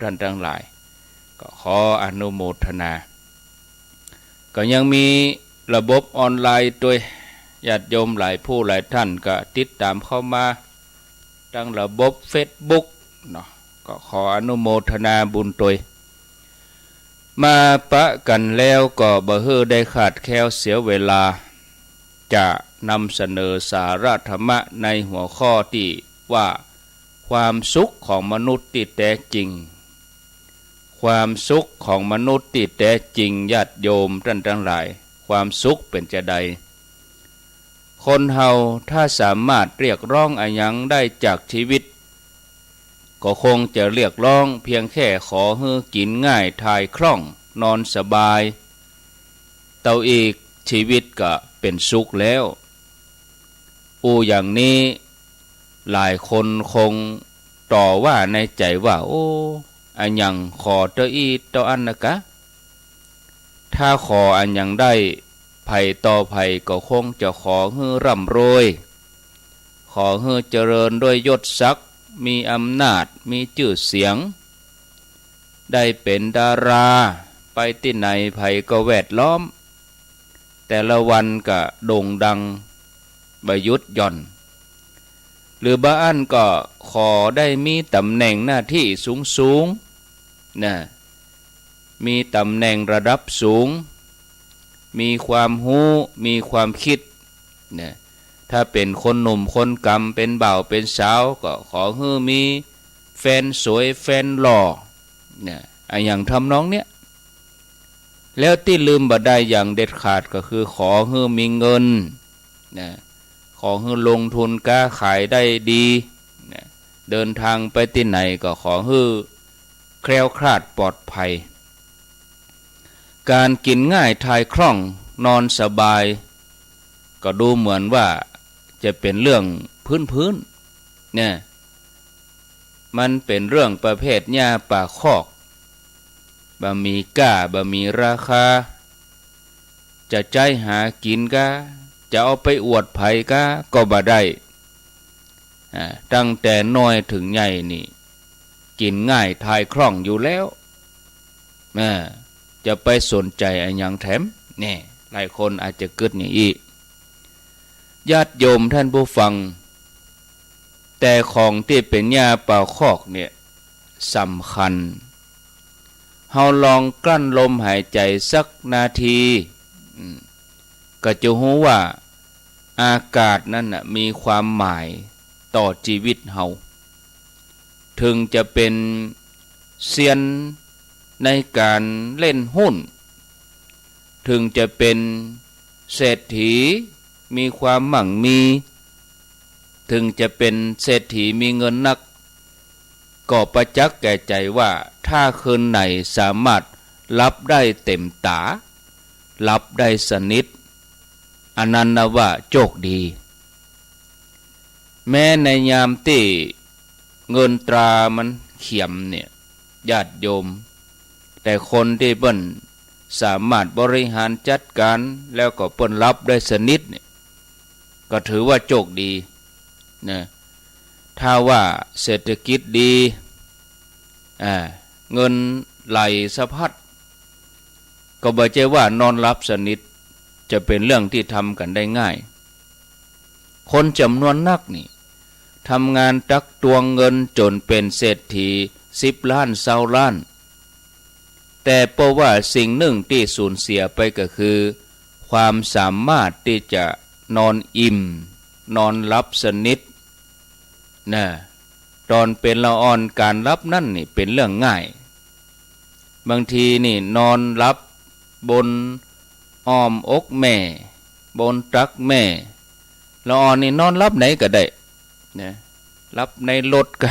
ท่านทั้งหลายก็ขออนุโมทนาก็ยังมีระบบออนไลน์ด้วยญาติโยมหลายผู้หลายท่านก็ติดตามเข้ามาทั้งระบบ Facebook เนาะก็ขออนุโมทนาบุญตัวมาปะกันแล้วก็บ่ฮื้อได้ขาดแคลวเสียเวลาจะนำเสนอสาระธรรมะในหัวข้อที่ว่าความสุขของมนุษย์ที่แท้จริงความสุขของมนุษย์ที่แท้จริงญาติโยมท่านทั้งหลายความสุขเป็นจะใดคนเฮาถ้าสามารถเรียกร้องอะไรยังได้จากชีวิตก็คงจะเรียกร้องเพียงแค่ขอให้กินง่ายทายคล่องนอนสบายเต่าอีกชีวิตก็เป็นสุขแล้วอย่างนี้หลายคนคงต่อว่าในใจว่าอันยังขอเตอีเตอันนะกะถ้าขออันยังได้ภัยต่อภัยก็คงจะขอให้ร่ำรวยขอให้เจริญด้วยยศศักดิ์มีอำนาจมีชื่อเสียงได้เป็นดาราไปที่ไหนภัยก็แวดล้อมแต่ละวันก็โด่งดังบยุทธย่อนหรือบ้านก็ขอได้มีตำแหน่งหน้าที่สูงนะมีตำแหน่งระดับสูงมีความรู้มีความคิดนะถ้าเป็นคนหนุ่มคนกำเป็นบ่าวเป็นสาวก็ขอให้มีแฟนสวยแฟนหล่อนะอย่างทำน้องเนี้ยแล้วที่ลืมบ่ได้อย่างเด็ดขาดก็คือขอให้มีเงินนะขอให้ลงทุนค้าขายได้ดีนะเดินทางไปที่ไหนก็ขอให้แคล้วคลาดปลอดภัยการกินง่ายทายคล่องนอนสบายก็ดูเหมือนว่าจะเป็นเรื่องพื้นเนี่ยมันเป็นเรื่องประเภทหญ้าป่าคอกบะมีก้าบะมีราคาจะใจหากินกะจะเอาไปอวดไผกะก็บ่ได้ตั้งแต่น้อยถึงใหญ่นี่กินง่ายทายคล่องอยู่แล้วจะไปสนใจอะไรอย่างแถมนี่หลายคนอาจจะเกิดอย่างอีญาติโยมท่านผู้ฟังแต่ของที่เป็นหญ้าป่าคอกเนี่ยสำคัญเฮาลองกลั้นลมหายใจสักนาทีก็จะรู้ว่าอากาศนั้นน่ะมีความหมายต่อชีวิตเฮาถึงจะเป็นเซียนในการเล่นหุ้นถึงจะเป็นเศรษฐีมีความมั่งมีถึงจะเป็นเศรษฐีมีเงินนักก็ประจักษ์แก่ใจว่าถ้าคืนไหนสามารถรับได้เต็มตารับได้สนิทอันนั้นนะว่าโชคดีแม้ในยามที่เงินตรามันเขียมเนี่ยญาติโยมแต่คนที่เปิ้นสามารถบริหารจัดการแล้วก็เปิ้นรับได้สนิทเนี่ยก็ถือว่าโชคดีนะถ้าว่าเศรษฐกิจดีเงินไหลสะพัดก็บ่ใช่ว่านอนรับสนิทจะเป็นเรื่องที่ทำกันได้ง่ายคนจำนวนนักนี่ทำงานตักตวงเงินจนเป็นเศรษฐี10 ล้าน20 ล้านแต่เพราะว่าสิ่งหนึ่งที่สูญเสียไปก็คือความสามารถที่จะนอนอิ่มนอนหลับสนิทนะตอนเป็นละอ่อนการรับนั่นนี่เป็นเรื่องง่ายบางทีนี่นอนหลับบนอ้อมอกแม่บนตักแม่ละอ่อนนี่นอนหลับไหนก็ได้นะหลับในรถก็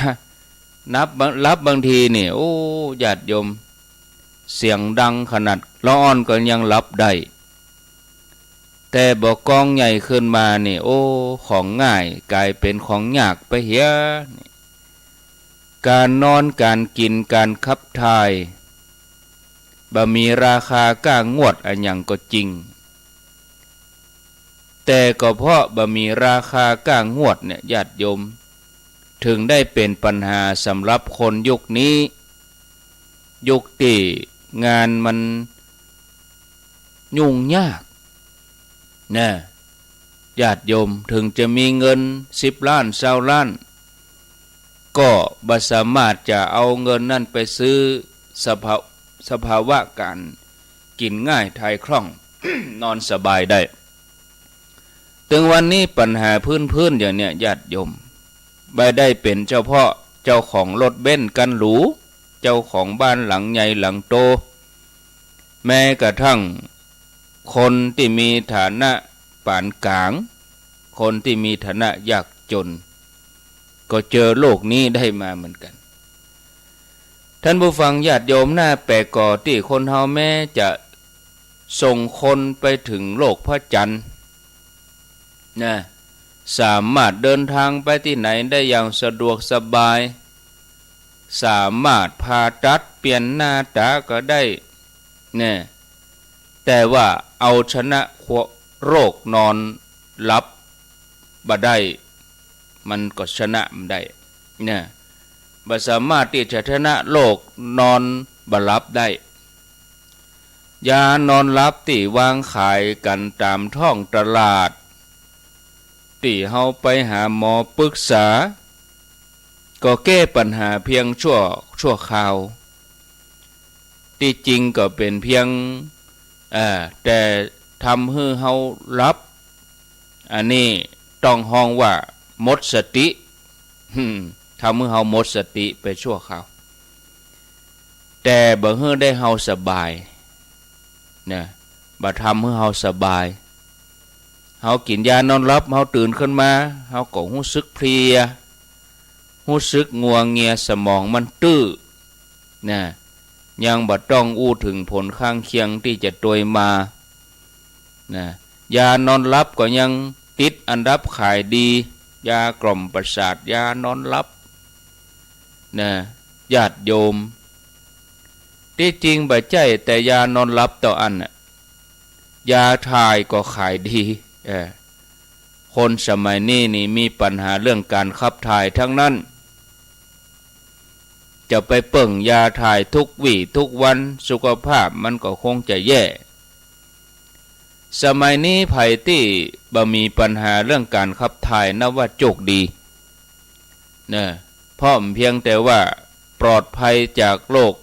หลับบางทีนี่ญาติโยมเสียงดังขนาดละอ่อนก็ยังหลับได้แต่บ่กองใหญ่ขึ้นมานี่ของง่ายกลายเป็นของยากไปเหียการนอนการกินการขับถ่ายบ่มีราคาก้างวดอันหยังก็จริงแต่ก็เพราะบ่มีราคาก้างวดเนี่ยญาติโยมถึงได้เป็นปัญหาสำหรับคนยุคนี้ ยุคที่งานมันยุ่งยากนะญาติโยมถึงจะมีเงิน10 ล้าน20 ล้านก็บ่สามารถจะเอาเงินนั่นไปซื้อสภาวะการกินง่ายทายคล่อง นอนสบายได้ถึงวันนี้ปัญหาพื้นอย่างเนี้ยญาติโยมไม่ได้เป็นเจ้าของรถเบนซ์กันหรูเจ้าของบ้านหลังใหญ่หลังโตแม้กระทั่งคนที่มีฐานะปานกลางคนที่มีฐานะยากจนก็เจอโลกนี้ได้มาเหมือนกันท่านผู้ฟังญาติโยมหน้าแปลกก่อที่คนเฮาแม้จะส่งคนไปถึงโลกพระจันทร์นะสามารถเดินทางไปที่ไหนได้อย่างสะดวกสบายสามารถผ่าตัดเปลี่ยนหน้าตาก็ได้นะแต่ว่าเอาชนะโรคนอนหลับบ่ได้มันก็ชนะมันได้นะบ่สามารถที่จะชนะโรคนอนบ่หลับได้ยานอนหลับที่วางขายกันตามท้องตลาดที่เฮาไปหาหมอปรึกษาก็แก้ปัญหาเพียงชั่วคราวที่จริงก็เป็นเพียงแต่ทำให้เฮารับอันนี้ต้องห้องว่าหมดสติทำให้เฮาหมดสติไปชั่วคราวแต่บ่ให้ได้เฮาสบายนะบ่ทำให้เฮาสบายเฮากินยานอนหลับเฮาตื่นขึ้นมาเฮาก็รู้สึกเพลียรู้สึกงัวเงียสมองมันตื้อนะยังบ่ต้องอู้ถึงผลข้างเคียงที่จะตวยมานะยานอนหลับก็ยังติดอันดับขายดียากล่อมประสาทยานอนหลับนะญาติโยมที่จริงบ่ใช่แต่ยานอนหลับต่ออันยาถ่ายก็ขายดีคนสมัยนี้นี่มีปัญหาเรื่องการขับถ่ายทั้งนั้นจะไปเปิ่งยาถ่ายทุกวี่ทุกวันสุขภาพมันก็คงจะแย่สมัยนี้ไผที่บ่มีปัญหาเรื่องการขับถ่ายนับว่าโชคดีนะเพราะเพียงแต่ว่าปลอดภัยจากโรค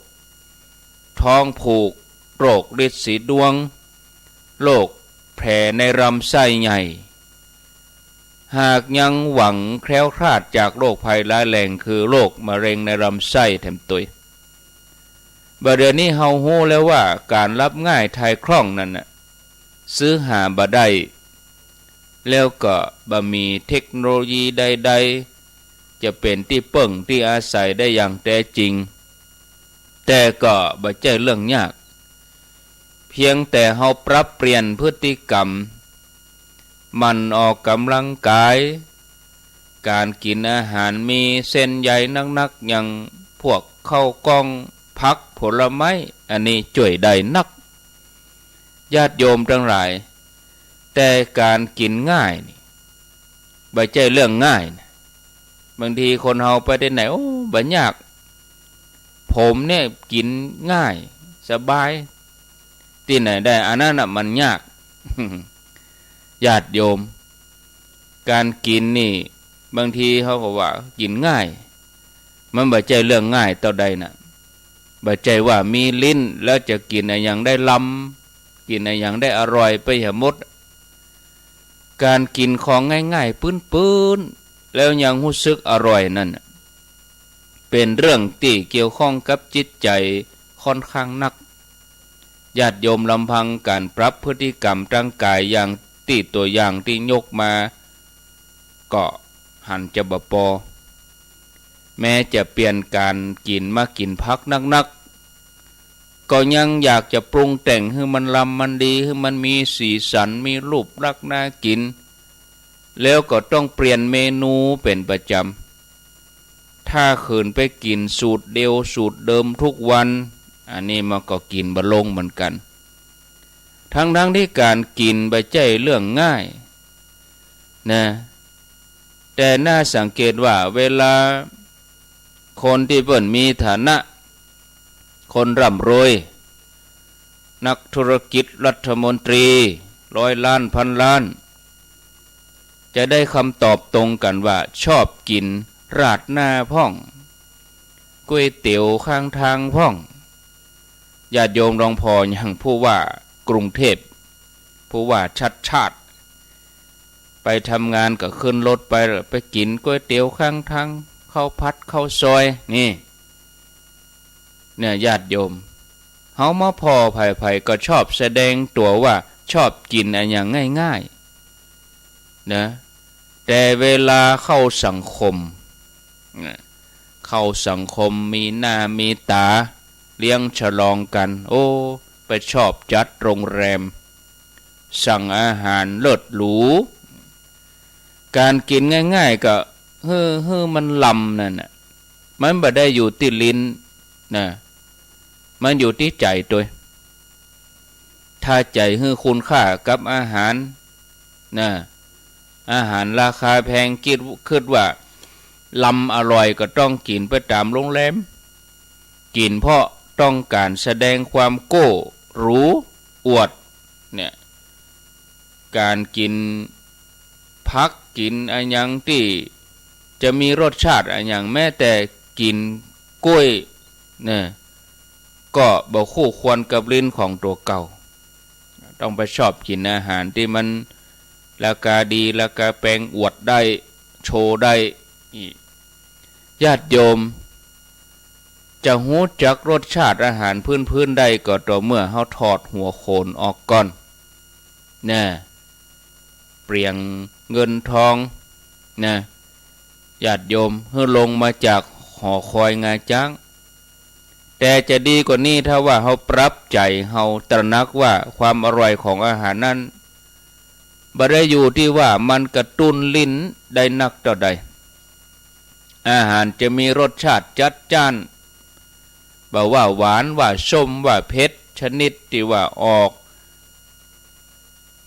ท้องผูกโรคฤทธิ์สีดวงโรคแผลในลำไส้ใหญ่หากยังหวังแคล้วคลาดจากโรคภัยร้ายแรงคือโรคมะเร็งในลำไส้แถมตุยบัดเดี๋ยวนี้เฮาฮู้แล้วว่าการรับง่ายทายคล่องนั่นน่ะซื้อหาบ่ได้แล้วก็บ่มีเทคโนโลยีใดๆจะเป็นที่เปิ่งที่อาศัยได้อย่างแท้จริงแต่ก็บ่ใช่เรื่องยากเพียงแต่เฮาปรับเปลี่ยนพฤติกรรมมันออกกำลังกายการกินอาหารมีเส้นใยนักๆอย่างพวกข้าวกล้องผักผลไม้อันนี้ช่วยได้นักญาติโยมทั้งหลายแต่การกินง่ายนี่บ่ใช่เรื่องง่ายนะบางทีคนเฮาไปที่ไหนโอ้บ่ยากผมเนี่ยกินง่ายสบายที่ไหนได้อันนั้นน่ะมันยาก ญาติโยมการกินนี่บางทีเขาก็ว่ากินง่ายมันบ่ใช่เรื่องง่ายต่อใดน่ะบ่ใช่ว่ามีลิ้นแล้วจะกินอะไรอย่างได้ล้ำกินอะไรอย่างได้อร่อยไปหมดการกินของง่ายๆปื้นๆแล้วยังรู้สึกอร่อยนั่นเป็นเรื่องที่เกี่ยวข้องกับจิตใจค่อนข้างนักญาติโยมลำพังการปรับพฤติกรรมร่างกายอย่างที่ตัวอย่างที่ยกมาก็หันจะบ่พอแม้จะเปลี่ยนการกินมากินพักนักๆก็ยังอยากจะปรุงแต่งให้มันลำมันดีให้มันมีสีสันมีรูปลักษณ์น่ากินแล้วก็ต้องเปลี่ยนเมนูเป็นประจำถ้าขืนไปกินสูตรเดียวสูตรเดิมทุกวันอันนี้มันก็กินบ่ลงเหมือนกันทั้งที่การกินบ่ใช่เรื่องง่ายนะแต่น่าสังเกตว่าเวลาคนที่เพิ่นมีฐานะ คนร่ำรวยนักธุรกิจรัฐมนตรี100 ล้านพันล้านจะได้คำตอบตรงกันว่าชอบกินราดหน้าพ่องก๋วยเตี๋ยวข้างทางพ่องญาติโยมลองพออย่างผู้ว่ากรุงเทพผู้ว่าชัดชาติไปทำงานก็ขึ้นรถไปกินก๋วยเตี๋ยวข้างทางข้าวผัดข้าวซอยนี่เนี่ยญาติโยมเฮามาพอไผ่ๆก็ชอบแสดงตัวว่าชอบกินอะไรอย่างง่ายๆนะแต่เวลาเข้าสังคมมีหน้ามีตาเลี้ยงฉลองกันโอ้ไปชอบจัดโรงแรมสั่งอาหารเลิศหรูการกินง่ายๆก็เฮ้อมันลำนั่นน่ะมันบ่ได้อยู่ที่ลิ้นนะมันอยู่ที่ใจตัวถ้าใจให้คุณค่ากับอาหารนะอาหารราคาแพงคิดว่าลำอร่อยก็ต้องกินไปตามโรงแรมกินเพราะต้องการแสดงความโก้รู้อวดเนี่ยการกินพักกินอะไรอย่างที่จะมีรสชาติอะไรอย่างแม้แต่กินกล้วยเนี่ยก็บ่คู่ควรกับลิ้นของตัวเก่าต้องไปชอบกินอาหารที่มันราคาดีราคาแพงอวดได้โชว์ได้ญาติโยมจะหูจักรสชาติอาหารพื้นได้ก็ต่อเมื่อเฮาถอดหัวโขนออกก่อนนะเปลี่ยงเงินทองนะญาติโยมเฮือลงมาจากหอคอยงาจ้างแต่จะดีกว่านี้ถ้าว่าเฮาปรับใจเฮาตระหนักว่าความอร่อยของอาหารนั้นบ่ได้อยู่ที่ว่ามันกระตุ้นลิ้นได้นักเท่าใดอาหารจะมีรสชาติจัดจ้านบ่ว่าหวานว่าส้มว่าเผ็ดชนิดที่ว่าออก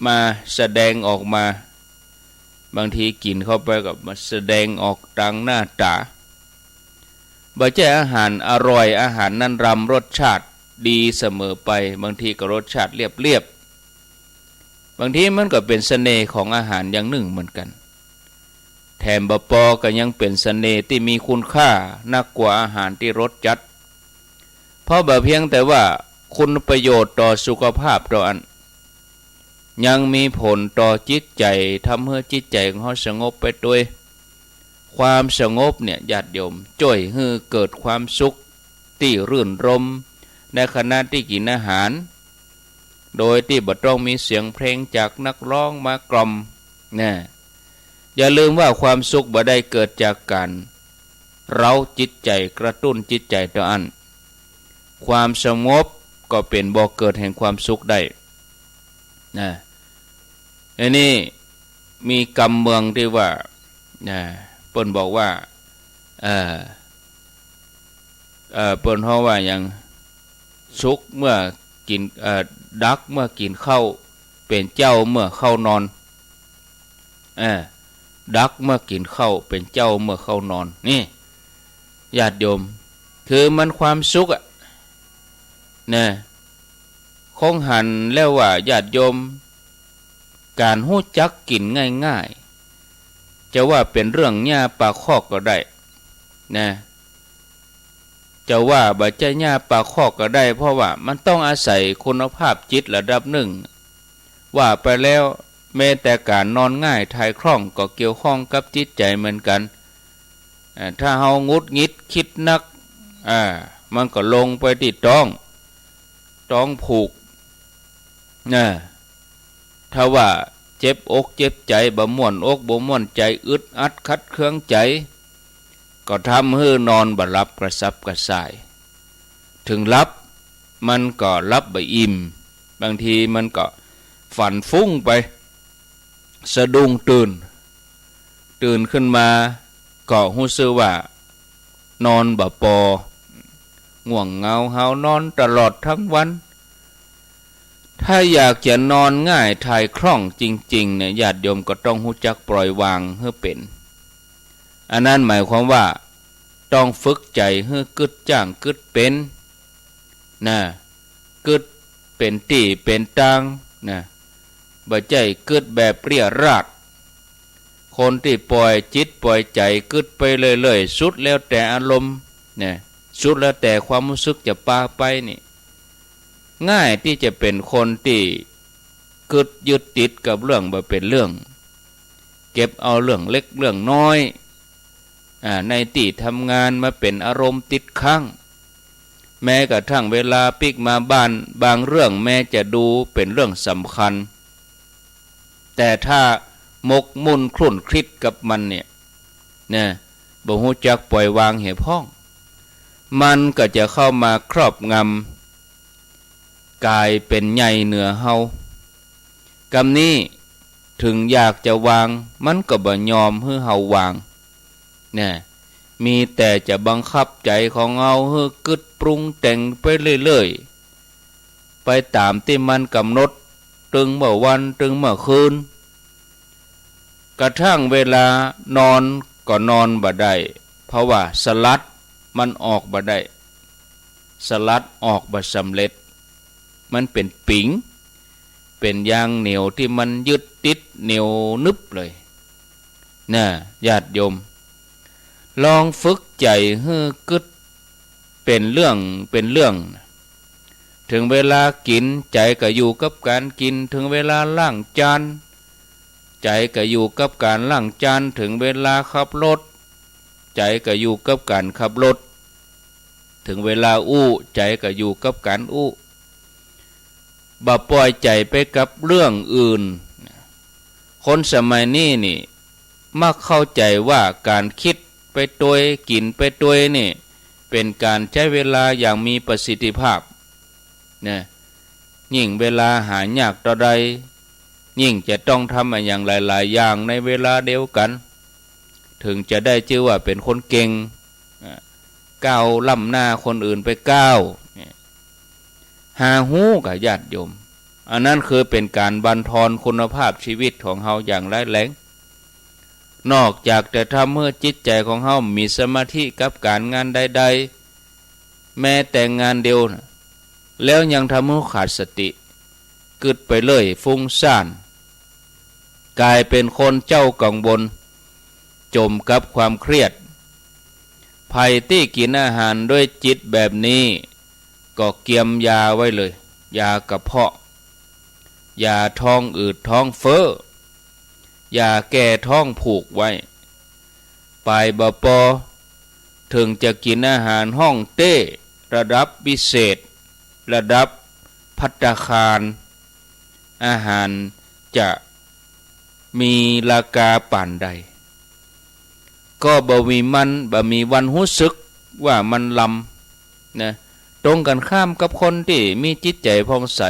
มาแสดงออกมาบางทีกินเข้าไปกับมาแสดงออกทางหน้าตาบ่ใช่อาหารอร่อยอาหารนั้นรำรสชาติดีเสมอไปบางทีก็รสชาติเรียบบางทีมันก็เป็นเสน่ห์ของอาหารอย่างหนึ่งเหมือนกันแถมบปอก็ยังเป็นเสน่ห์ที่มีคุณค่านักกว่าอาหารที่รสจัดเพราะบ่เพียงแต่ว่าคุณประโยชน์ต่อสุขภาพต่ออันยังมีผลต่อจิตใจทำให้จิตใจของเขาสงบไปด้วยความสงบเนี่ยญาติโยมช่วยให้เกิดความสุขที่รื่นรมในขณะที่กินอาหารโดยที่บ่ต้องมีเสียงเพลงจากนักร้องมากล่อมนะอย่าลืมว่าความสุขบ่ได้เกิดจากการเร้าจิตใจกระตุ้นจิตใจต่ออันความสงบก็เป็นบ่อเกิดแห่งความสุขได้นะอันนี้มีกำเมืองที่ว่าเปิ้นบอกว่าเปิ้นเฮาว่าอย่างสุขเมื่อกินดักเมื่อกินข้าวเป็นเจ้าเมื่อเข้านอนดักเมื่อกินข้าวเป็นเจ้าเมื่อเข้านอนนี่ญาติโยมคือมันความสุขนะคงหันแล้วว่าญาติโยมการหู้จักกินง่ายๆจะว่าเป็นเรื่องหญ้าปากคอกก็ได้นะจะว่าบ่ใจหญ้าปากคอกก็ได้เพราะว่ามันต้องอาศัยคุณภาพจิตระดับหนึ่งว่าไปแล้วแม้แต่การนอนง่ายถ่ายคล่องก็เกี่ยวข้องกับจิตใจเหมือนกันถ้าเฮางุดงิดคิดนักมันก็ลงไปที่ต้องผูกถ้าว่าเจ็บอกเจ็บใจบ่ม่วนอกบ่ม่วนใจอึดอัดคัดเคืองใจก็ทำให้นอนบ่หลับกระสับกระส่ายถึงหลับมันก็หลับบ่อิ่มบางทีมันก็ฝันฟุ้งไปสะดุ้งตื่นขึ้นมาก็รู้สึกว่านอนบ่พอง่วงเหงาหาวนอนตลอดทั้งวันถ้าอยากจะนอนง่ายถ่ายคล่องจริงๆเนี่ยญาติโยมก็ต้องรู้จักปล่อยวางให้เป็นอันนั้นหมายความว่าต้องฝึกใจให้กึดจ้างกึดเป็น นะกึดเป็นตีเป็นตังนะบ่ใจกึดแบบเปรี้ยราดคนที่ปล่อยจิตปล่อยใจกึดไปเรื่อยๆสุดแล้วแต่อารมณ์เนี่ยสุดแล้วแต่ความรู้สึกจะปาไปนี่ง่ายที่จะเป็นคนที่กึดยึดติดกับเรื่องบ่เป็นเรื่องเก็บเอาเรื่องเล็กเรื่องน้อยในที่ทำงานมาเป็นอารมณ์ติดค้างแม้กระทั่งเวลาปิกมาบ้านบางเรื่องแม้จะดูเป็นเรื่องสำคัญแต่ถ้ามกมุ่นคลุ่นคลิดกับมันเนี่ยบ่ฮู้จักปล่อยวางเหตุพ้องมันก็จะเข้ามาครอบงำกายเป็นใหญ่เหนือเฮากำนี้ถึงอยากจะวางมันก็บ่ยอมให้เฮาวางมีแต่จะบังคับใจของเฮาให้กึดปรุงแต่งไปเรื่อยๆไปตามที่มันกำหนดตึงเมื่อวันตึงเมื่อคืนกระทั่งเวลานอนก็นอนบ่ได้เพราะว่าสลัดมันออกบ่ได้สลัดออกบ่สำเร็จมันเป็นปิ๋งเป็นยางเหนียวที่มันยึดติดเหนียวนึบเลยญาติโยมลองฝึกใจให้กึดเป็นเรื่องถึงเวลากินใจก็อยู่กับการกินถึงเวลาล้างจานใจก็อยู่กับการล้างจานถึงเวลาขับรถใจก็อยู่กับการขับรถถึงเวลาอู้ใจก็อยู่กับการอู้บ่ปล่อยใจไปกับเรื่องอื่นคนสมัยนี้นี่มักเข้าใจว่าการคิดไปตัวกินไปตัวนี่เป็นการใช้เวลาอย่างมีประสิทธิภาพยิ่งเวลาหายากต่อใดยิ่งจะต้องทำอย่างหลายๆอย่างในเวลาเดียวกันถึงจะได้ชื่อว่าเป็นคนเก่งก้าวล้ำหน้าคนอื่นไปก้าวหาหูกับญาติโยมอันนั้นคือเป็นการบั่นทอนคุณภาพชีวิตของเฮาอย่างร้ายแรงนอกจากจะทำเมื่อจิตใจของเฮามีสมาธิกับการงานใดๆแม้แต่งานเดียวแล้วยังทำให้ขาดสติกึดไปเลยฟุ้งซ่านกลายเป็นคนเจ้ากังวลจมกับความเครียดภัยที่กินอาหารด้วยจิตแบบนี้ก็เกียมยาไว้เลยยากระเพาะยาท้องอืดท้องเฟ้อยาแก้ท้องผูกไว้ไปบ่ปอถึงจะกินอาหารห้องเต้ระดับพิเศษระดับภัตตาคารอาหารจะมีราคาปานใดก็บ่มีวันรู้สึกว่ามันลำตรงกันข้ามกับคนที่มีจิตใจผ่องใส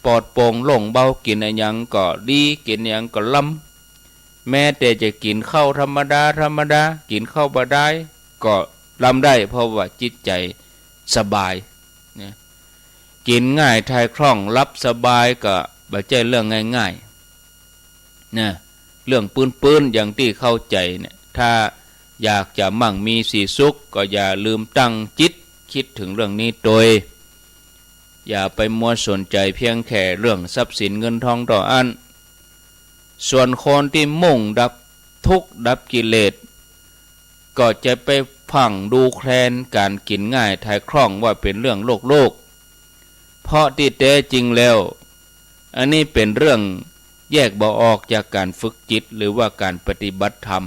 ปลอดโปร่งโล่งเบากินอะไรยังก็ดีกินอะไรยังก็ลำแม้แต่จะกินข้าวธรรมดากินข้าวบ่ได้ก็ลำได้เพราะว่าจิตใจสบายกินง่ายทายคล่องรับสบายก็บ่ใช่เรื่องง่ายๆเรื่องปื้นอย่างที่เข้าใจถ้าอยากจะมั่งมีสีสุขก็อย่าลืมตั้งจิตคิดถึงเรื่องนี้โดยอย่าไปมัวสนใจเพียงแค่เรื่องทรัพย์สินเงินทองต่ออันส่วนคนที่มุ่งดับทุกข์ดับกิเลสก็จะไปฟังดูแคลนการกินง่ายทายคล่องว่าเป็นเรื่องโลกเพราะที่แท้จริงแล้วอันนี้เป็นเรื่องแยกบ่ออกจากการฝึกจิตหรือว่าการปฏิบัติธรรม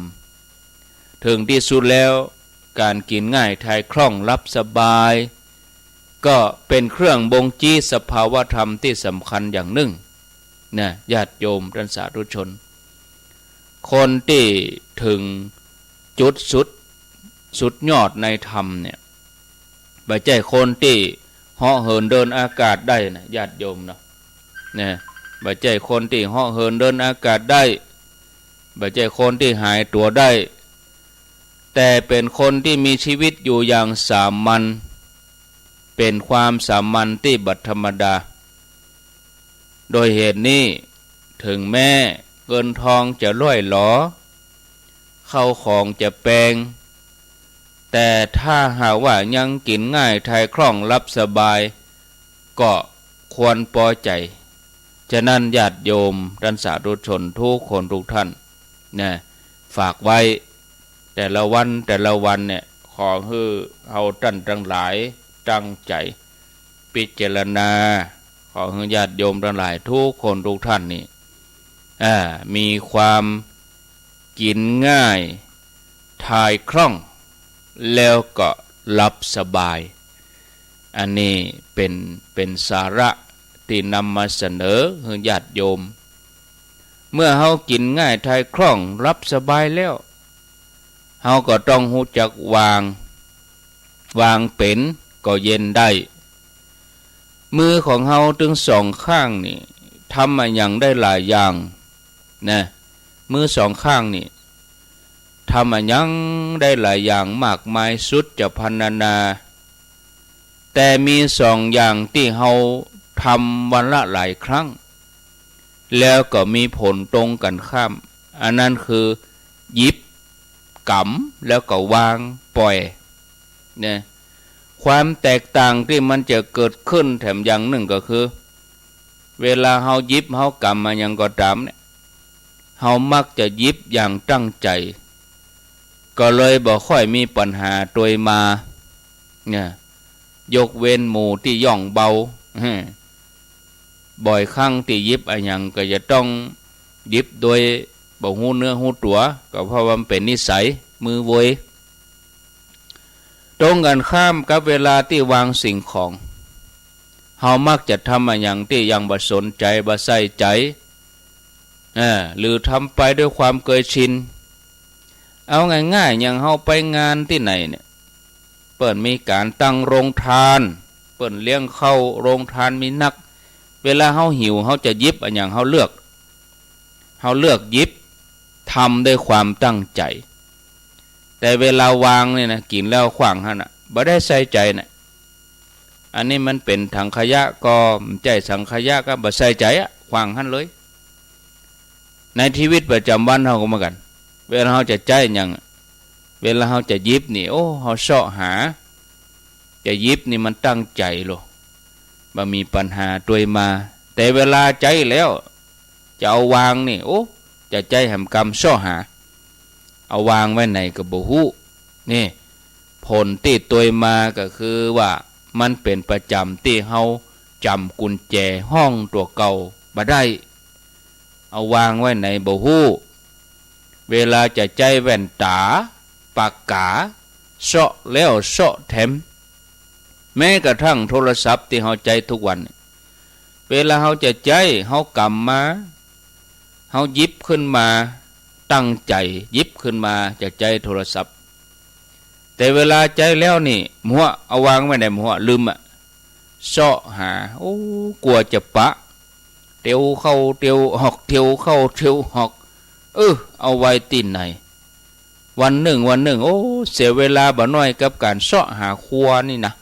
ถึงที่สุดแล้วการกินง่ายทายคล่องรับสบายก็เป็นเครื่องบ่งชี้สภาวธรรมที่สำคัญอย่างหนึ่งญาติโยมท่านสาธุชนคนที่ถึงจุดสุดยอดในธรรมเนี่ยบ่ใช่คนที่เหาะเหินเดินอากาศได้ญาติโยมบ่ใช่คนที่เหาะเหินเดินอากาศได้บ่ใช่คนที่หายตัวได้แต่เป็นคนที่มีชีวิตอยู่อย่างสามัญเป็นความสามัญที่บัดธรรมดาโดยเหตุนี้ถึงแม้เงินทองจะล่อยหลอเข้าของจะแปลง แต่ถ้าหากว่ายังกินง่ายทายคล่องรับสบายก็ควรพอใจฉะนั้นญาติโยมท่านสาธุชนทุกคนทุกท่านนะฝากไว้แต่ละวันเนี่ยขอให้เฮาท่านทั้งหลายตั้งใจพิจารณาขอให้ญาติโยมทั้งหลายทุกคนทุกท่านนี่มีความกินง่ายทายคล่องแล้วก็หลับสบายอันนี้เป็นสาระที่นำมาเสนอให้ญาติโยมเมื่อเฮากินง่ายทายคล่องรับสบายแล้วเฮาก็ต้องรู้จักวางเป็นก็เย็นได้มือของเฮาถึงสองข้างนี่ทำมาอย่างได้หลายอย่างนะมือสองข้างนี่ทำมายังได้หลายอย่างมากมายสุดจะพรรณนาแต่มีสองอย่างที่เฮาทำวันละหลายครั้งแล้วก็มีผลตรงกันข้ามอันนั้นคือหยิบกำแล้วก็วางปล่อยเนี่ยความแตกต่างที่มันจะเกิดขึ้นแถมอย่างหนึ่งก็คือเวลาเฮาหยิบเฮากำมายังก็ตามเนี่ยเฮามักจะหยิบอย่างตั้งใจก็เลยบ่ค่อยมีปัญหาตัวมาเนี่ยยกเว้นหมู่ที่ย่องเบาบ่อยครั้งที่หยิบอะไรอย่างก็จะต้องหยิบโดยบ่หูเนื้อหูตัวก็เพราะว่ามันเป็นนิสัยมือโวยตรงกันข้ามกับเวลาที่วางสิ่งของเฮามักจะทำอะไรอย่างที่ยังบ่สนใจบ่ใส่ใจหรือทำไปด้วยความเคยชินเอาง่ายๆอย่างเฮาไปงานที่ไหนเนี่ยเปิดมีการตั้งโรงทานเปิดเลี้ยงเข้าโรงทานมีนักเวลาเฮาหิวเฮาจะหยิบอันอย่างเฮาเลือกหยิบทำด้วยความตั้งใจแต่เวลาวางเนี่ยนะกินแล้วขว้างหั่นน่ะบ่ได้ใส่ใจน่ะอันนี้มันเป็นถังขยะก็ใจสังขยะก็บ่ใส่ใจขว้างหั่นเลยในชีวิตประจำวันเฮาก็เหมือนกันเวลาเฮาจะใจอย่างเวลาเฮาจะหยิบนี่โอ้เฮาเสาะหาจะหยิบนี่มันตั้งใจโลบ่มีปัญหาตัวมาแต่เวลาใจแล้วจะเอาวางนี่โอ้จะใจแห่งกรรมเสาะหาเอาวางไว้ไหนก็บ่ฮู้นี่ผลที่ตัวมาก็คือว่ามันเป็นประจำที่เฮาจำกุญแจห้องตัวเก่าบ่ได้เอาวางไว้ไหนบ่ฮู้เวลาจะใจแว่นตาปากกาเสาะแล้วเสาะแถมแม้กระทั่งโทรศัพท์ที่เฮาใจทุกวันเวลาเฮาจะใจเฮากำมาเฮาหยิบขึ้นมาตั้งใจหยิบขึ้นมาจะใจโทรศัพท์แต่เวลาใจแล้วนี่หัวเอาวางไว้ในหัวลืมเสาะหาโอ้กลัวจะปะเตียวเข้าเตียวหอกเตียวเข้าเตียวหอกเอาไว้ตีนไหนวันหนึ่งโอ้เสียเวลาบ่น้อยกับการเสาะหาครัวนี่นะ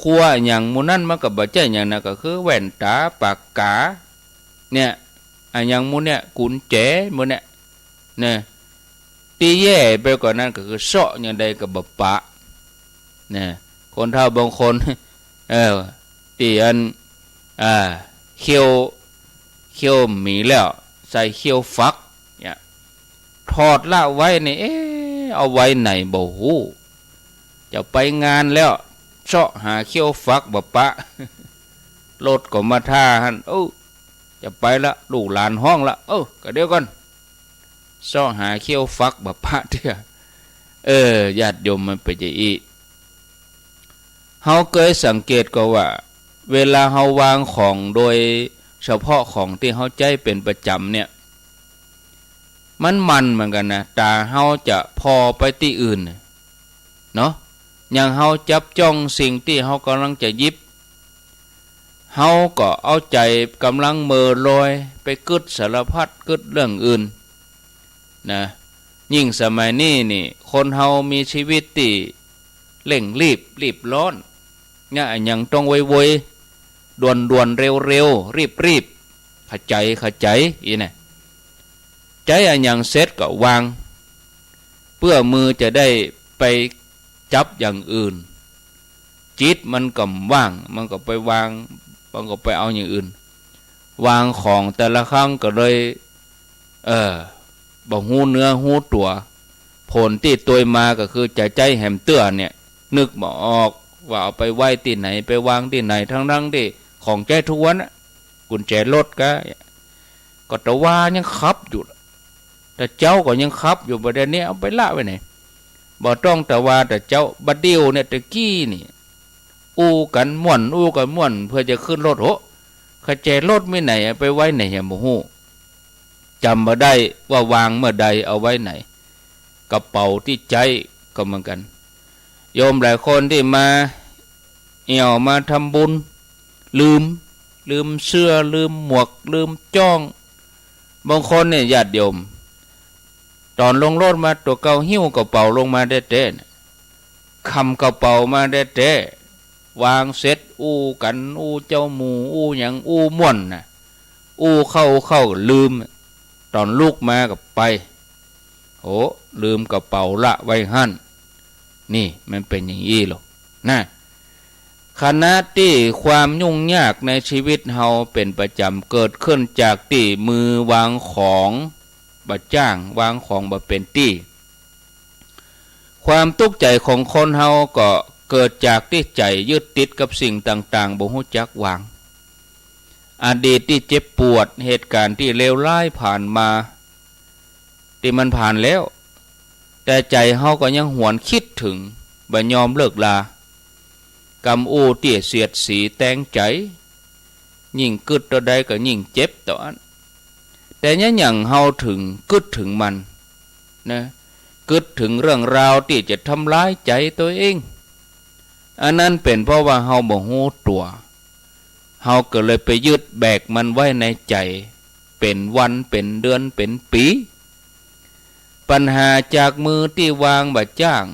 ครัวอย่างมูนั่นมันก็บ่ใช่อย่างนั้นก็คือแว่นตาปากกาเนี่ยอย่างมูเนี่ยกุญแจมูเนี่ยตีแย่ไปกว่านั้นก็คือเสาะอย่างใดก็บ่ปะเนี่ยคนเฒ่าบางคนตีอันเขี้ยวหมีแล้วใส่เขี้ยวฟักเนี่ยถอดละไว้นี่เอาไว้ไหนบ่ฮู้จะไปงานแล้วเสาะหาเขี้ยวฟักบ่ปะรถก็มาท่าหั่นจะไปละลูกหลานห้องละก็เดี๋ยวก่อนเสาะหาเขี้ยวฟักบ่ปะเด้อญาติโยมมันเป็นจังอี้เฮาเคยสังเกตก็ว่าเวลาเฮาวางของโดยเฉพาะของที่เฮาใจเป็นประจำเนี่ยมันเหมือนกันนะตาเฮาจะพอไปที่อื่นเนาะอย่างเฮาจับจ้องสิ่งที่เฮากำลังจะหยิบเฮาก็เอาใจกำลังเมอลอยไปกึดสารพัดกึดเรื่องอื่นนะยิ่งสมัยนี้นี่คนเฮามีชีวิตที่เร่งรีบร้อนเนี่ยอย่างต้องไวๆด่วนเร็วรีบเข้าใจอีน่ะใจอย่างเสร็จก็วางเพื่อมือจะได้ ไปจับอย่างอื่นจิตมันก็ว่างมันก็ไปวางมันก็ไปเอาอย่างอื่นวางของแต่ละครั้งก็เลยบ่หูเนื้อหูตัวผลที่ตัวมาก็คือใจแหมเตื้อเนี่ยนึกบ่ออกว่าเอาไปไว้ที่ไหนไปวางที่ไหนทั้งที่ของใจทุกวันกุญแจรถก็ตะว่ายังขับอยู่แต่เจ้าก็ยังขับอยู่ประเด็นนี้เอาไปละไว้ไหนบ่ต้องแต่ว่าแต่เจ้าบัดเดียวเนี่ยตะกี้นี่อู้กันม่วนเพื่อจะขึ้นรถโหขจรถไม่ไหนไปไว้ไหนอย่าโมโหจำมาได้ว่าวางเมื่อใดเอาไว้ไหนกระเป๋าที่ใจก็เหมือนกันโยมหลายคนที่มามาทำบุญลืมเสื้อลืมหมวกลืมจ้องบางคนเนี่ยญาติโยมตอนลงรถมาตัวเก่าหิ้วกระเป๋าลงมาได้เต้คำกระเป๋ามาได้เต้วางเสร็จอู้กันอู้เจ้าหมูอู้อย่างอู้ม่วนนะอู้เข้าลืมตอนลูกมากับไปโอ้ลืมกระเป๋าละไว้หั่นนี่มันเป็นอย่างนี้หรอกนะขณะที่ความยุ่งยากในชีวิตเฮาเป็นประจำเกิดขึ้นจากที่มือวางของบ่จ้างวางของบ่เป็นที่ความทุกข์ใจของคนเฮาก็เกิดจากที่ใจยึดติดกับสิ่งต่างๆบ่ฮู้จักวางอดีตที่เจ็บปวดเหตุการณ์ที่เลวร้ายผ่านมาที่มันผ่านแล้วแต่ใจเฮาก็ยังหวนคิดถึงบ่ยอมเลิกลากำอู้ที่เสียดสีแตงใจยิ่งกึดตัวใดก็ยิ่งเจ็บต่ออันแต่เนี่ยอย่างเฮาถึงกึดถึงมันนะกึดถึงเรื่องราวที่จะทำร้ายใจตัวเองอันนั้นเป็นเพราะว่าเฮาบ่ฮู้ตัวเฮาก็เลยไปยึดแบกมันไว้ในใจเป็นวันเป็นเดือนเป็นปีปัญหาจากมือที่วางบ่จ้าง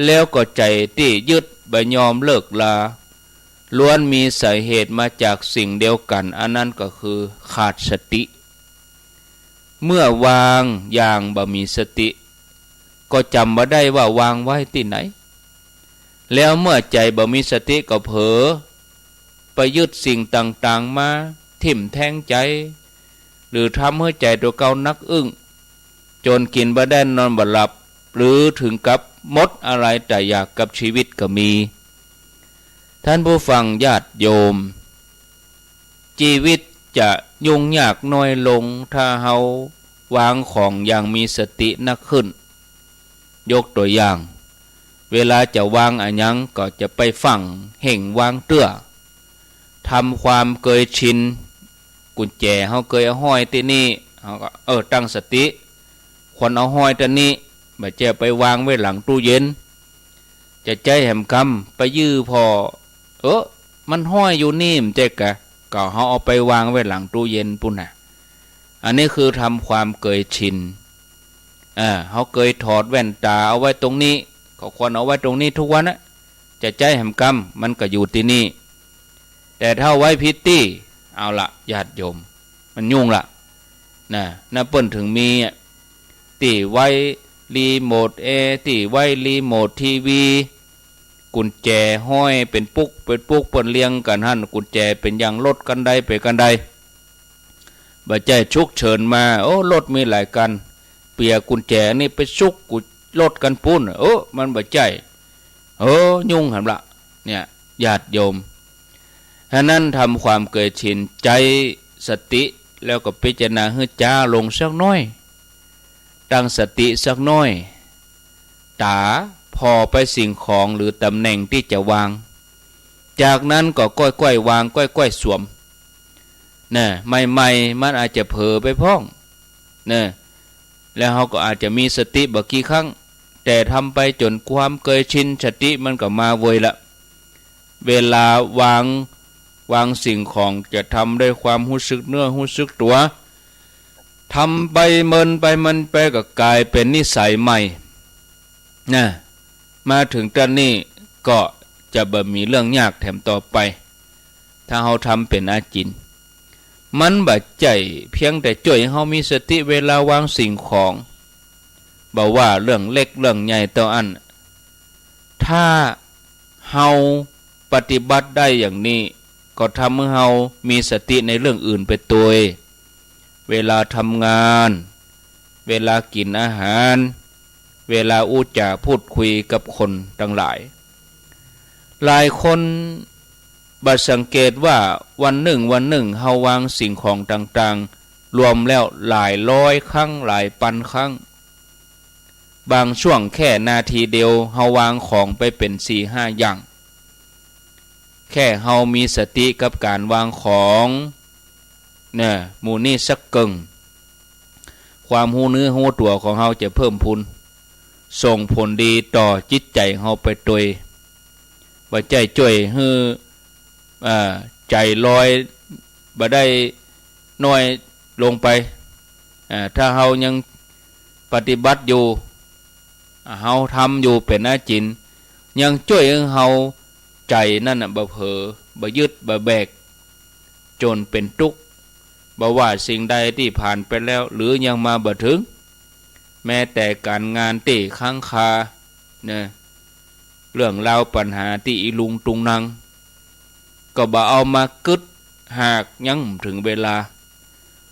แล้วก็ใจที่ยึดบ่ยอมเลิกลาล้วนมีสาเหตุมาจากสิ่งเดียวกันอันนั้นก็คือขาดสติเมื่อวางอย่างบ่มีสติก็จำบ่ได้ว่าวางไว้ที่ไหนแล้วเมื่อใจบ่มีสติก็เผลอไปยึดสิ่งต่างๆมาทิ่มแทงใจหรือทำให้ใจตัวเก่านักอึ้งจนกินบ่ได้นอนบ่หลับหรือถึงกับหมดอะไรแต่อยากกับชีวิตก็มีท่านผู้ฟังญาติโยมชีวิตจะยุ่งยากน้อยลงถ้าเฮาวางของอย่างมีสตินักขึ้นยกตัวอย่างเวลาจะวางอันยังก็จะไปฝังเห่งวางเตื้อทำความเคยชินกุญแจเฮาเคยเอาห้อยที่นี่เฮาก็ตั้งสติคนเอาห้อยตัวนี้บ่แจไปวางไว้หลังตู้เย็นจะใจแหมคำไปยื้อพอมันห้อยอยู่นี่มเจ๊กะก็เฮาเอาไปวางไว้หลังตู้เย็นปุ่นน่ะอันนี้คือทำความเคยชินเฮาเคยถอดแว่นตาเอาไว้ตรงนี้ก็ควรเอาไว้ตรงนี้ทุกวันนะจะใจแหมกำมันก็อยู่ที่นี่แต่ถ้าไว้พิตตี้เอาละญาติโยมมันยุ่งละน่ะเปิ้นถึงมีตีไว้รีโมทตีไว้รีโมททีวีกุญแจห้อยเป็นปุกเปิ้นเลี้ยงกันหั่นกุญแจเป็นอย่างรถกันใดไปกันใดบ่ใจฉุกเฉินมารถมีหลายกันเปียกุญแจนี่ไปชุกกุรถกันปุ้นมันบ่ใจยุ่งหั่นละเนี่ยญาติโยมฉะนั้นทำความเคยชินใจสติแล้วก็พิจารณาให้จ้าลงสักน้อยตั้งสติสักน้อยตาพอไปสิ่งของหรือตำแหน่งที่จะวางจากนั้นก็ค่อยๆวางค่อยๆสวมใหม่ๆมันอาจจะเผลอไปพ้องแล้วเขาก็อาจจะมีสติบ่กี่ครั้งแต่ทำไปจนความเคยชินสติมันก็มาเวยละเวลาวางสิ่งของจะทำด้วยความรู้สึกเนื้อรู้สึกตัวทำไปมันไปก็กลายเป็นนิสัยใหม่มาถึงตอนนี้ก็จะบ่มีเรื่องยากแถมต่อไปถ้าเราทำเป็นอาจินมันบ่ใจเพียงแต่ช่วยให้เรามีสติเวลาวางสิ่งของ บอกว่าเรื่องเล็กเรื่องใหญ่ตัวอันถ้าเฮาปฏิบัติได้อย่างนี้ก็ทำให้เฮามีสติในเรื่องอื่นไปตัวเวลาทำงานเวลากินอาหารเวลาอู้จาพูดคุยกับคนทั้งหลายหลายคนบัดสังเกตว่าวันหนึ่งเฮาวางสิ่งของต่างๆรวมแล้วหลายร้อยครั้งหลายพันครั้งบางช่วงแค่นาทีเดียวเฮาวางของไปเป็น 4-5 อย่างแค่เฮามีสติกับการวางของเนี่ยหมู่นี้สักกึ่งความหูเนื้อหูตัวของเฮาจะเพิ่มพูนส่งผลดีต่อจิตใจเฮาไปโดยว่าใจจ่วยฮือใจลอยบ่ได้น้อยลงไปถ้าเฮายังปฏิบัติอยู่เฮาทำอยู่เป็นอาจินยังจ่วยเฮาใจนั่นน่ะบ่เผลอบ่ยึดบ่แบกจนเป็นทุกข์บ่ว่าสิ่งใดที่ผ่านไปแล้วหรือยังมาบ่ถึงแม้แต่การงานที่ค้างคาเนี่ยเรื่องราวปัญหาที่อีลุงตุงนังก็บ่เอามากึดหากยังถึงเวลา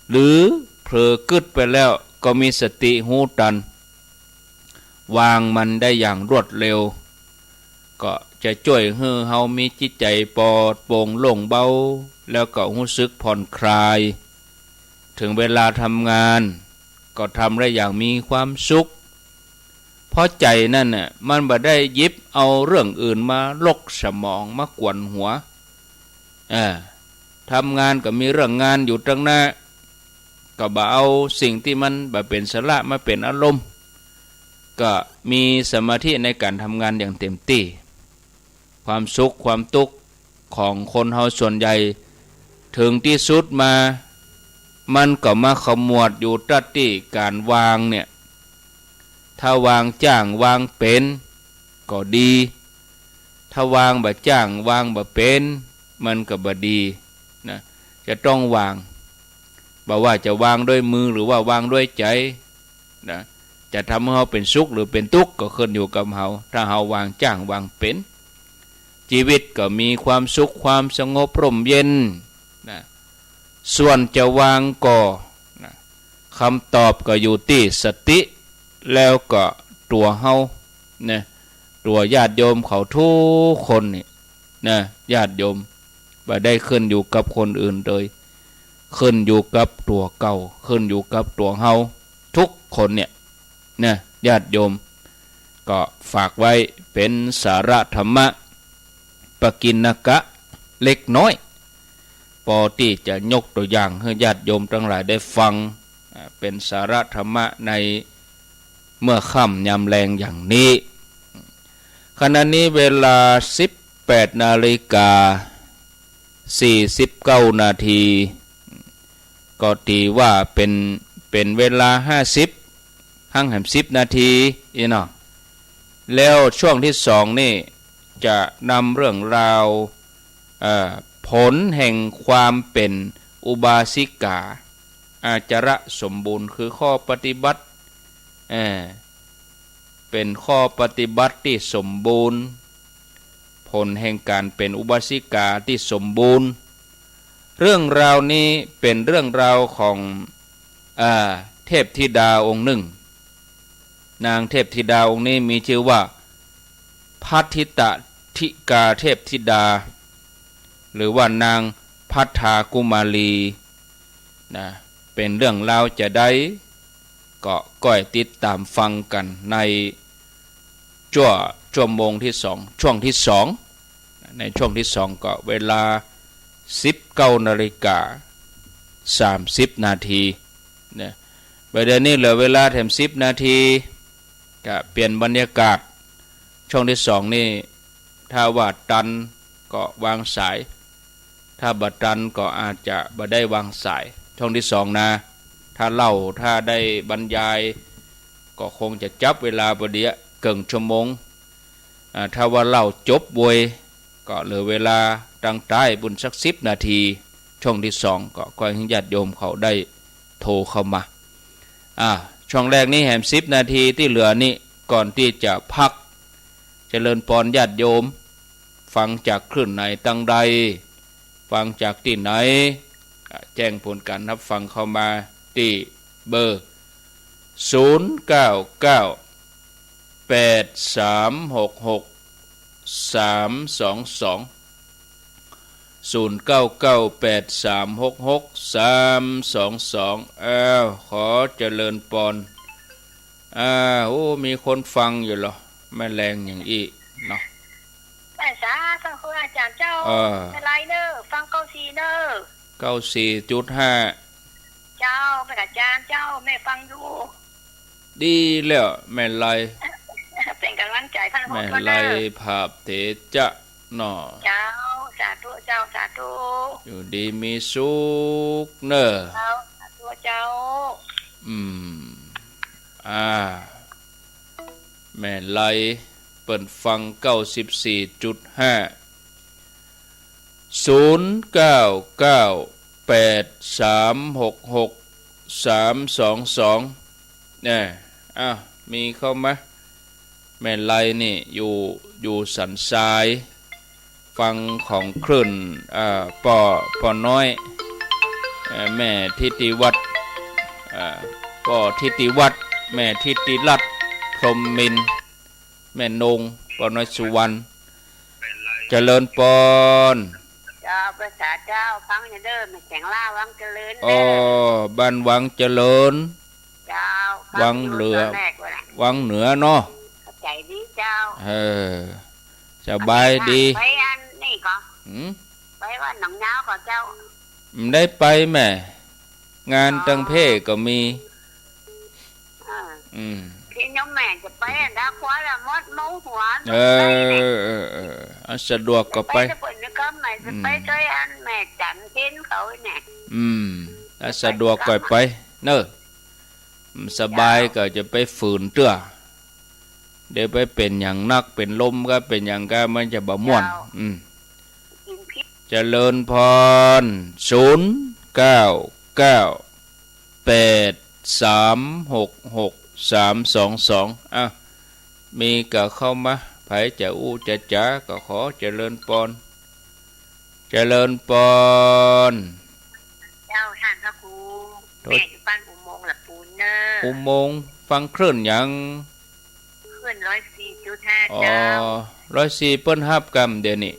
หรือเผลอกึดไปแล้วก็มีสติหูตันวางมันได้อย่างรวดเร็วก็จะช่วยให้เฮามีจิตใจปลอดโปร่งโล่งเบาแล้วก็รู้สึกผ่อนคลายถึงเวลาทำงานก็ทำได้อย่างมีความสุขเพราะใจนั่นน่ะมันบ่ได้หยิบเอาเรื่องอื่นมาลกสมองมากวนหัวทำงานก็มีเรื่องงานอยู่ตรงหน้าก็บ่เอาสิ่งที่มันบ่เป็นสาระมาเป็นอารมณ์ก็มีสมาธิในการทำงานอย่างเต็มที่ความสุขความทุกข์ของคนเฮาส่วนใหญ่ถึงที่สุดมามันก็มาขมวดอยู่ตัดที่การวางเนี่ยถ้าวางจ้างวางเป็นก็ดีถ้าวางบ่จ้างวางบ่เป็นมันก็บ่ดีนะจะต้องวางบ่ว่าจะวางด้วยมือหรือว่าวางด้วยใจนะจะทำให้เฮาเป็นสุขหรือเป็นทุกข์ก็ขึ้นอยู่กับเฮาถ้าเฮาวางจ้างวางเป็นชีวิตก็มีความสุขความสงบร่มเย็นนะส่วนจะวางก็นะคำตอบก็อยู่ที่สติแล้วก็ตัวเฮานะตัวญาติโยมเขาทุกคนนี่นะญาติโยมบ่ได้ขึ้นอยู่กับคนอื่นเลยขึ้นอยู่กับตัวเก่าขึ้นอยู่กับตัวเฮาทุกคนเนี่ยนะญาติโยมก็ฝากไว้เป็นสาระธรรมะปกิณกะเล็กน้อยพอที่จะยกตัวอย่างให้ญาติโยมทั้งหลายได้ฟังเป็นสาระธรรมะในเมื่อค่ำยามแรงอย่างนี้ขณะนี้เวลา 18:49 นาทีก็ตีว่าเป็นเวลา50 นาทีอีเนาะแล้วช่วงที่2นี่จะนำเรื่องราวผลแห่งความเป็นอุบาสิกาอาจาระสมบูรณ์คือข้อปฏิบัติเป็นข้อปฏิบัติที่สมบูรณ์ผลแห่งการเป็นอุบาสิกาที่สมบูรณ์เรื่องราวนี้เป็นเรื่องราวของเทพธิดาองค์หนึ่งนางเทพธิดาองค์นี้มีชื่อว่าพัทธิตธิกาเทพธิดาหรือว่านางพัทธากุมารีนะเป็นเรื่องราวจะได้ก็ก้อยติดตามฟังกันในชั่วโมงที่2ช่วงที่2ในช่วงที่2ก็เวลา 19:30 นาทีนะประเดี๋ยวนี้เหลือเวลาแถม10 นาทีก็เปลี่ยนบรรยากาศช่วงที่2นี่ถ้าว่าตันก็วางสายถ้าบัดตันก็อาจจะบ่ได้วางสายช่วงที่2นะถ้าเล่าถ้าได้บรรยายก็คงจะจับเวลาประเดี๋ยวเกินชั่วโมงถ้าว่าเล่าจบวยก็เหลือเวลาตั้งใต้บุญสัก10 นาทีช่วงที่2ก็ขอให้ญาติโยมเขาได้โทรเข้ามาช ช่องแรกนี้แหม10 นาทีที่เหลือนี่ก่อนที่จะพักเจริญพรญาติโยมฟังจากคลื่นไหนตั้งใดฟังจากที่ไหนแจ้งผลการรับฟังเข้ามาที่เบอร์0998366322 0998366322ขอเจริญพรโอ้มีคนฟังอยู่เหรอแม่แรงอย่างอีเนาะแต่สาธุครูอาจารย์เจ้าอะไรเนอฟัง94เนอ94.5เจ้าเป็นอาจารย์เจ้าแม่ฟังดูดีแล้วแม่ไลเป็นกำลังใจท่านแม่ไลภาพเถจะเนาะเจ้าสาธุเจ้าสาธุอยู่ดีมีสุขเนอเจ้าสาธุเจ้าแม่ไลเปิดฟัง94.5 0998366322เนี่ยมีเข้ามาแม่ไลนี่อยู่สันทรายฟังของคลื่นป่อน้อยแม่ทิติวัฒน์ป่อทิติวัฒน์แม่ทิติรัตน์พรหมมินทร์แม่นงป่อน้อยสุวรรณเจริญพรเจ้าภาษาเจ้าฟังอย่าเด้อแม่แสงล่าวังเจริญบ้านวังเจริญเจ้าวังเหลือวังเหนือเนาะใจดีเจ้าสบายดีไปอันนี่ก่อนไปว่าหนองยาวก่อนเจ้าได้ไปแม่งานตั้งเพศก็มีที่น้องแม่จะไปดาควาละมดมูหัวสะดวกก็ไปจะไปช่วยอันแม่จันเทนเขาเนี่ยถ้าสะดวกก็ไปเนอะสบายก็จะไปฝืนเตื้อเดี๋ยวไปเป็นอย่างนักเป็นลมก็เป็นอย่างก็มันจะบ่ม่วนเจริญพร0998366322มีก็เข้ามาไผจะจะจ๋าก็ขอเจริญพรเจริญพรเจ้าท่านพระครูแม่อยู่บ้านอุโมงค์ละปูนเนออุโมงค์ฟังคลื่นอย่างคลื่น104.5เจ้า104เปิ้นฮับกรรมเดี๋ยวนี้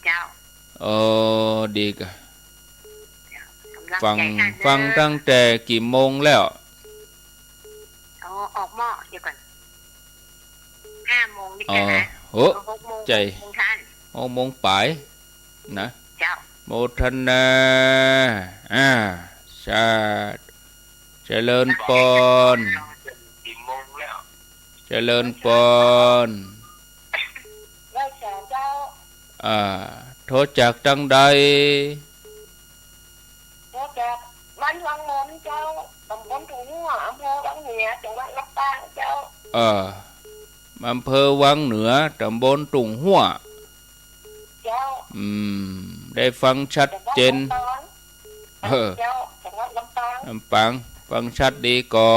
เจ้าดีกะฟังตั้งแต่กี่โมงแล้วออกหม้อเดี๋ยวก่อน5 โมงนี่กันนะ6 โมงใจ6 โมงปลายนะเจ้าโมทนาสาธุเจริญพรเจริญพรโทษจากตั้งใดโทษจากบ้านวังมนเจ้าตำบลถุงหัวอำเภอวังเหนือจังหวัดลำปางเจ้าอำเภอวังเหนือตำบลตุงหัวเจ้าได้ฟังชัดเจนเจ้าจังหวัดลำปางฟังชัดดีก่อ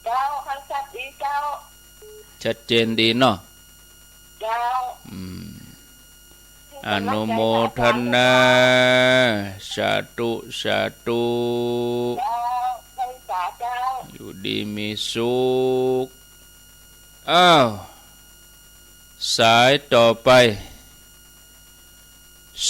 เจ้าฟังชัดดีเจ้าชัดเจนดีเนาะเจ้าอนุโมทนาสาธุสาธุอยู่ดีมีสุขสายต่อไป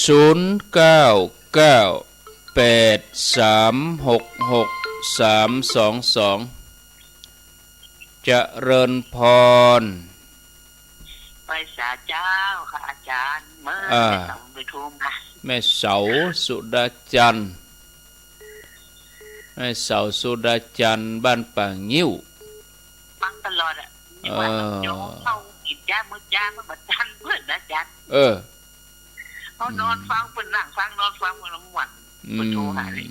0998366322เจริญพรไปสาเจ้าค่ะอาจารย์เมื่อไปทุ่มค่ะแม่เสาสุดาจันทร์แม่เสาสุดาจันทร์บ้านป่างิ้วฟังตลอดนี่ว่าโยมเข้ากินยามื้อยามื้อบัดจันเพิ่นนะจันเขานอนฟังเพิ่นนั่งฟังนอนฟังเพิ่นม่วนเพิ่นโทรหาเลย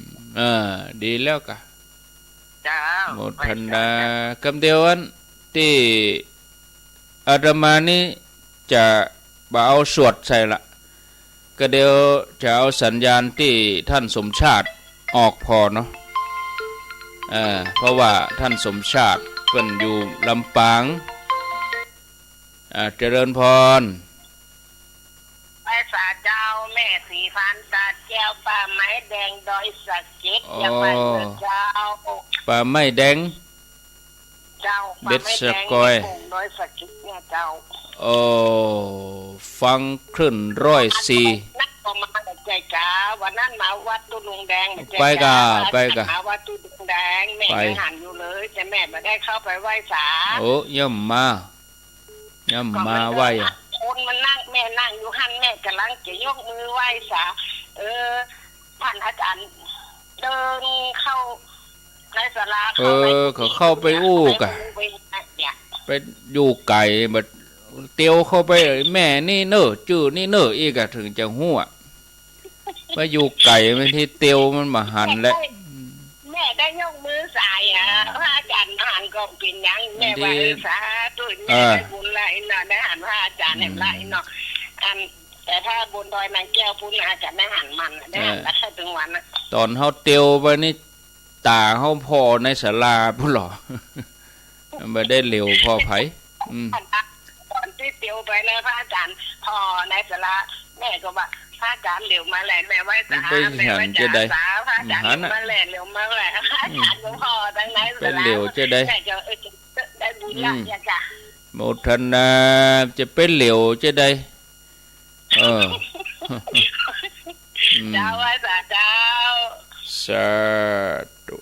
ดีแล้วกะเจ้าโมทนาคำเดียวอันที่อาตมานี่จะบ่เอาสวดใส่ละก็เดี๋ยวจะเอาสัญญาณที่ท่านสมชาติออกพอเนาะ เพราะว่าท่านสมชาติเพิ่นอยู่ลำปางเจริญพรไปสาเจ้าแม่สีฟันตาแก้วป่าไม้แดงดอยสักเก็ตอย่าไปเจ้าป่าไม้แดงเจ้าเบ็ดสะกอยดอยสักเก็ตเนี่ยเจ้าฟังคลื่น104นักก็มาใจกาวันนั้นมาวัดตุลุงแดงไปกะมาวัดตุลุงแดงแม่ยังหันอยู่เลยแต่แม่ไม่ได้เข้าไปไหว้ศาลโอ้ย่ำมาไหว้คนมันนั่งแม่นั่งอยู่หันแม่กำลังจะยกมือไหว้ศาลท่านอาจารย์เดินเข้าในศาลาเขาเข้าไปอู้กะไปอยู่ไก่แบบเตียวเข้าไปแม่นี่เนอจื้อนี่เนออีกอะถึงจะหัวไปอยู่ไก่ไม่ที่เตียวมันมาหันแล้วแม่ได้ยกมือใส่พระอาจารย์หันก็เป็นยังแม่ว่าสาธุแม่ได้บุญไรเนาะได้หันพระอาจารย์เห็นไรเนาะแต่ถ้าบุญดอยนางแก้วพุ่นอาจารย์ได้หันมันได้หันแล้วแค่ถึงวันตอนเขาเตียวไปนี่ตาเขาพอในศาลาพุ่นหรอไม่ได้เหลวพอไผ่ตอนที่เตียวไปแล้วพระอาจารย์พอในศาลาแม่ก็ว่าพระอาจารย์เหลวมาแหล่แม่ไหว้สาแม่ไหว้สาพระอาจารย์มาแหล่เหลวมาแหล่พระอาจารย์หลวงพ่อทั้งนั้นเป็นเหลวจะได้ได้บุญละยาจ้ะโมทนาจะเป็นเหลวจะได้เจ้าไหว้สาเจ้าสาธุ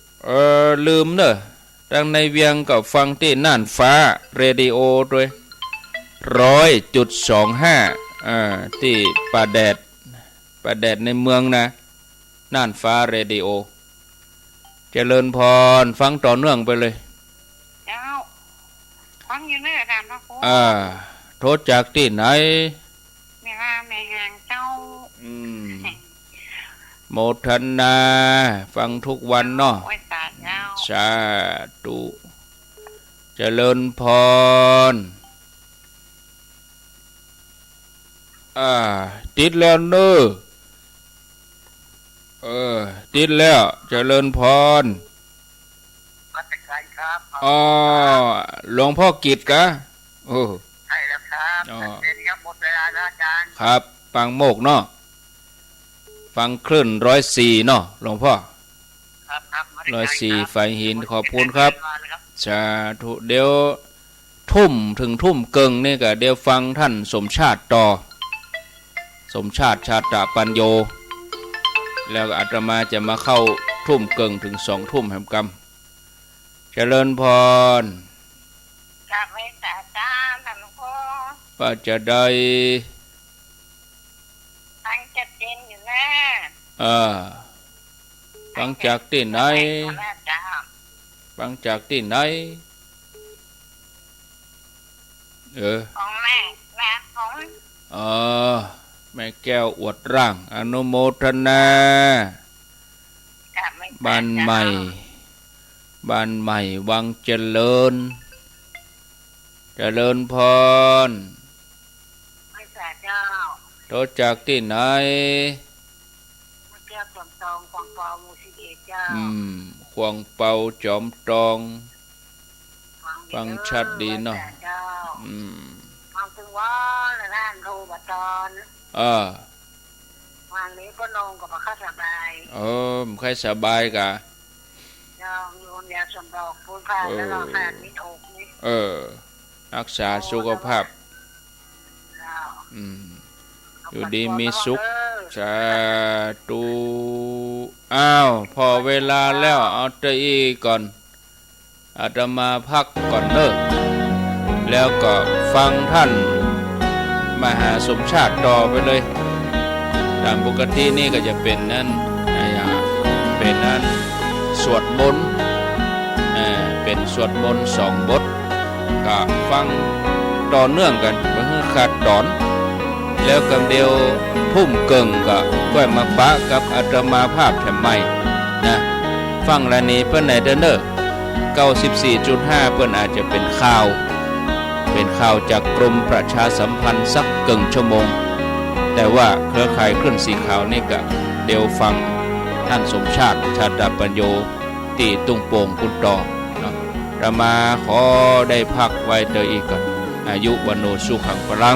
ลืมเนอะดังในเวียงก็ฟังที่น่านฟ้าเรดิโอด้วย100.25ที่ป่าแดดในเมืองนะน่านฟ้าเรดิโอเจริญพรฟังต่อเนื่องไปเลยเจ้าฟังอยู่เนอะค่ะพระครูโทษจากที่ไหนแม่ว่าแม่ห่างเจ้าโมทนาฟังทุกวันเนาะสาธุเจริญพรติดแล้วเนอะติดแล้วเจริญพรหลวงพ่อกิจกะใช่แล้วครับเดี๋ยวหมดเวลาแล้วอาจารย์ครับปังโมกเนาะฟังคลื่น104เนาะหลวงพ่อครับ104ไฟหินขอบคุณครับสาธุเดี๋ยวทุ่มถึงทุ่มเกิงนี่ก็เดี๋ยวฟังท่านสมชาติต่อสมชาติชาตะปัญโยแล้วอาตมาจะมาเข้าทุ่มเกิงถึง2 ทุ่มแห่งกรรมเจริญพรครับไม่สาจ้าท่านหลวงพ่อว่าจะได้ฟังจัดเจนอยู่นะฟังจากที่ไหนฟังจากที่ไหนของแม่ของแม่แก้วอวดร่างอนุโมทนาบ้านใหม่วังเจริญพรโทษจากที่ไหนควงเป่าจอมตองฟังชัดดีเนาะฟังถึงว่าท่านครูบัตรวันนี้ก็นอนกับข้าสบายใครสบายกะมีคนยาสมดอกพูดผ่านแล้วเราแฟนมิถูกนี่รักษาสุขภาพอยู่ดีมีสุขสาธุพอเวลาแล้วเอาใจก่อนอาตมาพักก่อนเลิกแล้วก็ฟังท่านมหาสมชาติต่อไปเลยตามปกตินี่ก็จะเป็นนั้นสวดมนต์เป็นสวดมนต์2 บทก็ฟังต่อเนื่องกันบ่ให้ขาดตอนแล้วกันเดียวทุ่มเกิงก็ก้อยมาปะกับอาตมาภาพแถมใหม่นะฟังละนี้เพิ่นไหนเด้อเนอ 94.5 เพิ่นอาจจะเป็นข่าวจากกรมประชาสัมพันธ์สักเกิงชั่วโมงแต่ว่าเครือข่ายคลื่นสีขาวนี่ก็เดี๋ยวฟังท่านสมชาติชาตปัญโย ตีตุงโป่งกุนต่อเนาะเรามาขอได้พักไว้เตออีกก่อนอายุวันโนสุขังพลัง